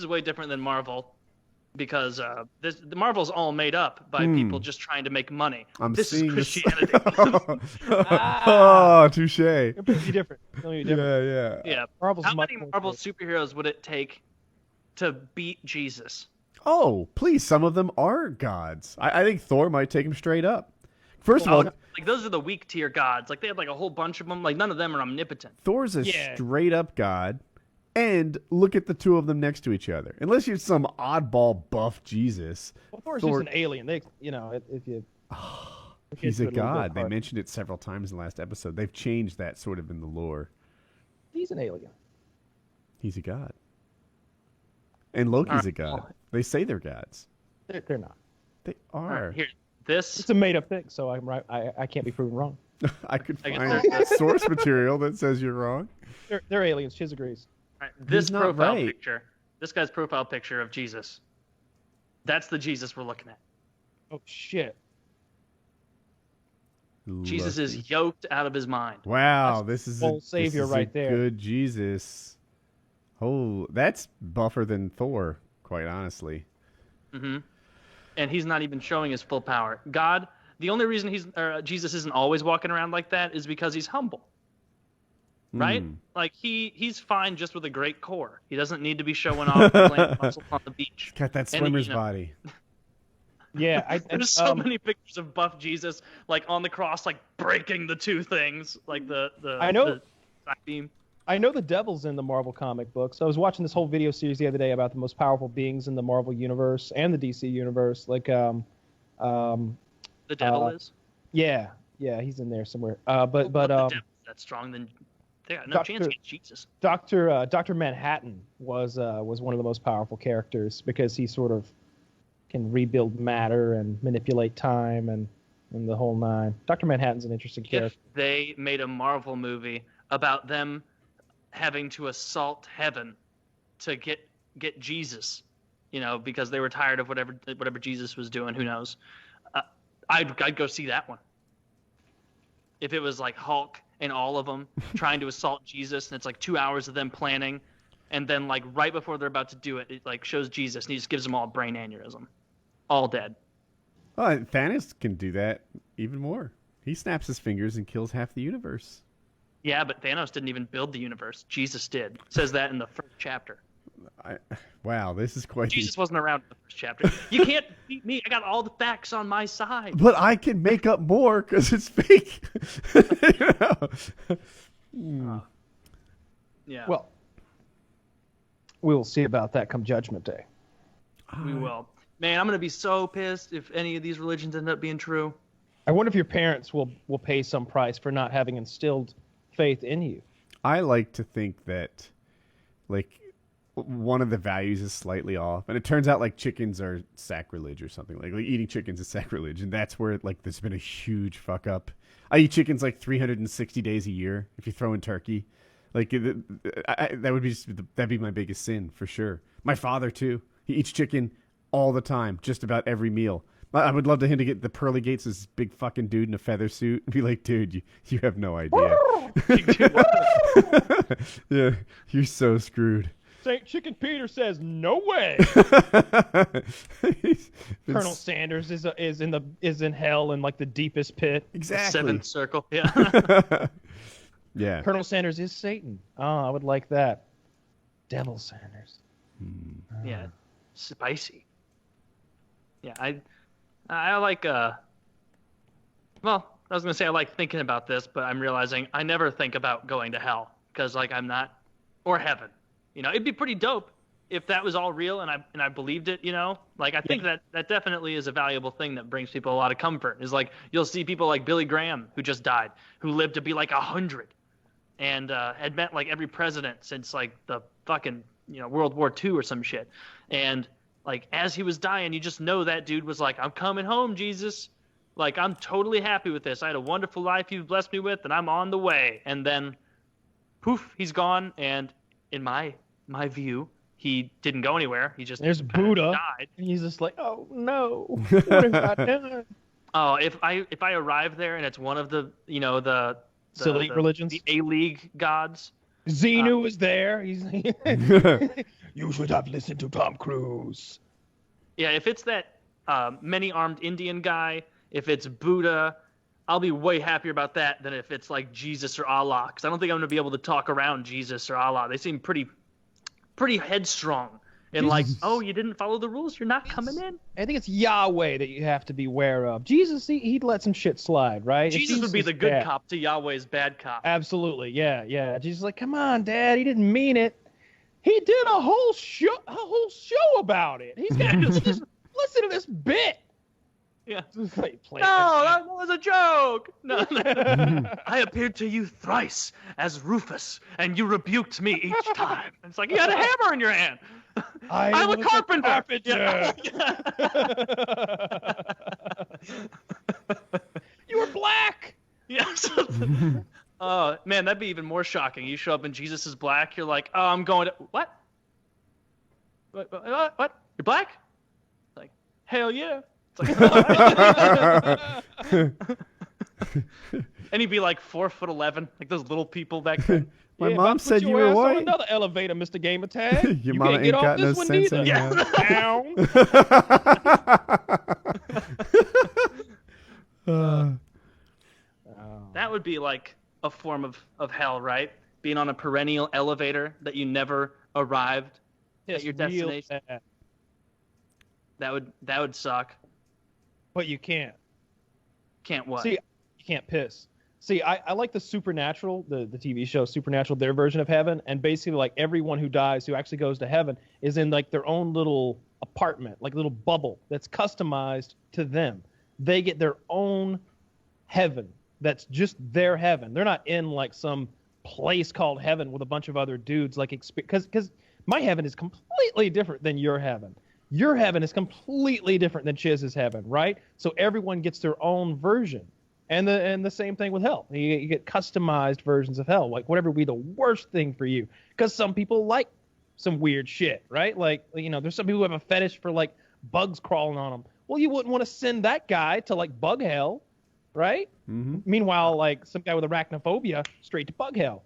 is way different than Marvel, because the Marvel's all made up by people just trying to make money. This is Christianity. Oh, touche. Completely different. Yeah. Marvel's How much many more Marvel safe. superheroes would it take to beat Jesus? Oh, please, some of them are gods. I think Thor might take him straight up. First of all, like those are the weak tier gods. Like they have like a whole bunch of them. Like none of them are omnipotent. Thor's a straight up god. And look at the two of them next to each other. Unless you're some oddball buff Jesus. Well, Thor's just an alien. They, if you. He's a god. They mentioned it several times in the last episode. They've changed that sort of in the lore. He's an alien. He's a god. And Loki's a god. They say they're gods. They're not. They are. Here, this. It's a made up thing, so I'm right. I can't be proven wrong. I could find source material that says you're wrong. They're aliens. Chiz agrees. Right, this profile picture. This guy's profile picture of Jesus. That's the Jesus we're looking at. Oh shit. Jesus is yoked out of his mind. Wow, this is a savior right there. Good Jesus. Oh, that's buffer than Thor, quite honestly. Mm-hmm. And he's not even showing his full power. God, the only reason Jesus isn't always walking around like that is because he's humble. Right? Like he's fine just with a great core. He doesn't need to be showing off playing muscle on the beach. He's got that swimmer's body. Yeah, there's so many pictures of buff Jesus, like on the cross, like breaking the two things, like the side beam. I know the devil's in the Marvel comic books. I was watching this whole video series the other day about the most powerful beings in the Marvel universe and the DC universe. Like, the devil is. Yeah, he's in there somewhere. But the devil's that strong, then they got no chance against Jesus. Dr. Manhattan was one of the most powerful characters because he sort of can rebuild matter and manipulate time and the whole nine. Dr. Manhattan's an interesting character. If they made a Marvel movie about them having to assault heaven to get Jesus, because they were tired of whatever Jesus was doing, who knows? I'd go see that one. If it was like Hulk and all of them trying to assault Jesus, and it's like 2 hours of them planning, and then like right before they're about to do it, it like shows Jesus and he just gives them all a brain aneurysm. All dead. Oh, Thanos can do that even more. He snaps his fingers and kills half the universe. Yeah, but Thanos didn't even build the universe. Jesus did. It says that in the first chapter. Wow, this is quite... Jesus wasn't around in the first chapter. You can't beat me. I got all the facts on my side. But I can make up more because it's fake. Yeah. Well, we'll see about that come Judgment Day. We will. Man, I'm going to be so pissed if any of these religions end up being true. I wonder if your parents will pay some price for not having instilled faith in you. I like to think that, like, one of the values is slightly off, and it turns out like chickens are sacrilege or something. Like eating chickens is sacrilege, and that's where like there's been a huge fuck up. I eat chickens like 360 days a year. If you throw in turkey, like that'd be my biggest sin for sure. My father too. He eats chicken all the time, just about every meal. I would love him to get the pearly gates, this big fucking dude in a feather suit, and be like, dude, you have no idea. Yeah, you're so screwed. St. Chicken Peter says, no way. Colonel Sanders is in hell in like the deepest pit. Exactly. The seventh circle. Yeah. Yeah. Colonel Sanders is Satan. Oh, I would like that. Devil Sanders. Yeah. Spicy. Yeah, I like well, I was going to say I like thinking about this, but I'm realizing I never think about going to hell because like I'm not, or heaven. It'd be pretty dope if that was all real and I believed it, Like I think that definitely is a valuable thing that brings people a lot of comfort. Is like you'll see people like Billy Graham who just died, who lived to be like 100 and had met like every president since like the fucking, World War II or some shit. And like as he was dying, you just know that dude was like, I'm coming home, Jesus. Like I'm totally happy with this. I had a wonderful life you've blessed me with and I'm on the way. And then poof, he's gone. And in my view, he didn't go anywhere. He just there's Buddha died. And he's just like, oh no, what have I done? Oh, if I arrive there and it's one of the the silly religions, the A-League gods, Xenu is there. He's You should have listened to Tom Cruise. Yeah, if it's that many-armed Indian guy, if it's Buddha, I'll be way happier about that than if it's like Jesus or Allah, because I don't think I'm going to be able to talk around Jesus or Allah. They seem pretty headstrong. And like, oh, you didn't follow the rules? You're not coming in? I think it's Yahweh that you have to be aware of. Jesus, he'd let some shit slide, right? Jesus would be the good cop to Yahweh's bad cop. Absolutely, yeah. Jesus is like, come on, Dad, he didn't mean it. He did a whole show about it. He's got to just listen to this bit. Yeah. No, that was a joke. No. I appeared to you thrice as Rufus, and you rebuked me each time. It's like you had a hammer in your hand. I'm a carpenter. Yeah. You were black. Yes. Oh man, that'd be even more shocking. You show up and Jesus is black. You're like, oh, I'm going to what? What? You're black? It's like, hell yeah. It's like, and he'd be like 4'11", like those little people back then. My mom said you were white. Another elevator, Mr. Gamer Tag. Your you mama can't get ain't off got no this one sense either. anyhow. That would be like a form of hell, right? Being on a perennial elevator that you never arrived at your destination. That would suck. But you can't. Can't what? See, you can't piss. See, I like the Supernatural, the TV show Supernatural, their version of heaven, and basically like everyone who dies who actually goes to heaven is in like their own little apartment, like a little bubble that's customized to them. They get their own heaven that's just their heaven. They're not in like some place called heaven with a bunch of other dudes like because my heaven is completely different than your heaven. Your heaven is completely different than Chiz's heaven, right? So everyone gets their own version. And the same thing with hell. You get customized versions of hell, like whatever would be the worst thing for you. Because some people like some weird shit, right? Like, there's some people who have a fetish for like bugs crawling on them. Well, you wouldn't want to send that guy to like bug hell, right? Mm-hmm. Meanwhile, like some guy with arachnophobia, straight to bug hell.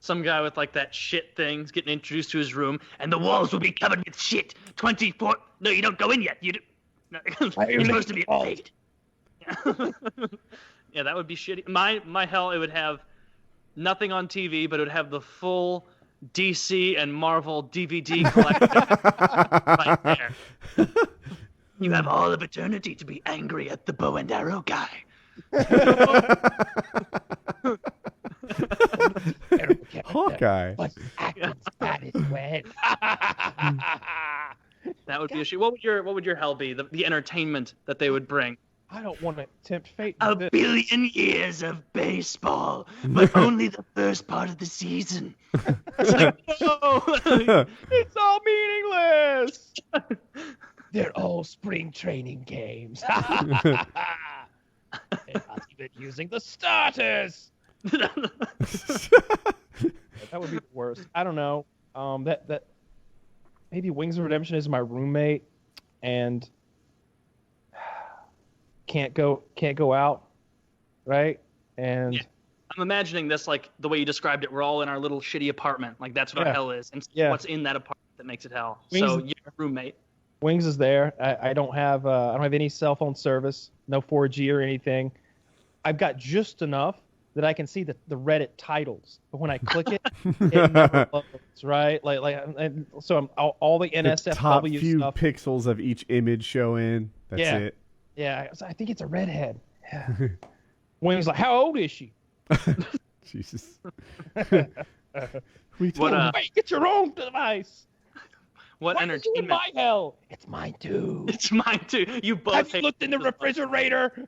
Some guy with like that shit thing's getting introduced to his room, and the walls will be covered with shit. 24. No, you don't go in yet. You do. No, you're supposed to be paid. Yeah, that would be shitty. My hell, it would have nothing on TV, but it would have the full DC and Marvel DVD collection right there. You have all of eternity to be angry at the bow and arrow guy. Hawkeye. But acting satisfied. That would be a shit. What would your hell be? The entertainment that they would bring. I don't want to tempt fate. A billion years of baseball, but only the first part of the season. It's like, no, it's all meaningless. They're all spring training games. They're not even using the starters. That would be the worst. I don't know. That maybe Wings of Redemption is my roommate, and can't go out, right? And yeah. I'm imagining this like the way you described it. We're all in our little shitty apartment. Like that's what our hell is, and what's in that apartment that makes it hell. Wings so you're a roommate. Wings is there. I don't have any cell phone service, no 4G or anything. I've got just enough that I can see the Reddit titles, but when I click it, it never loads, right? And so I'm all the NSFW the top few stuff. Pixels of each image showing. That's it. Yeah, I think it's a redhead. Yeah. Wayne's like, how old is she? Jesus. Wait, get your own device. What Why entertainment? Is it my hell? It's mine too. It's mine too. You both Have you looked in the refrigerator?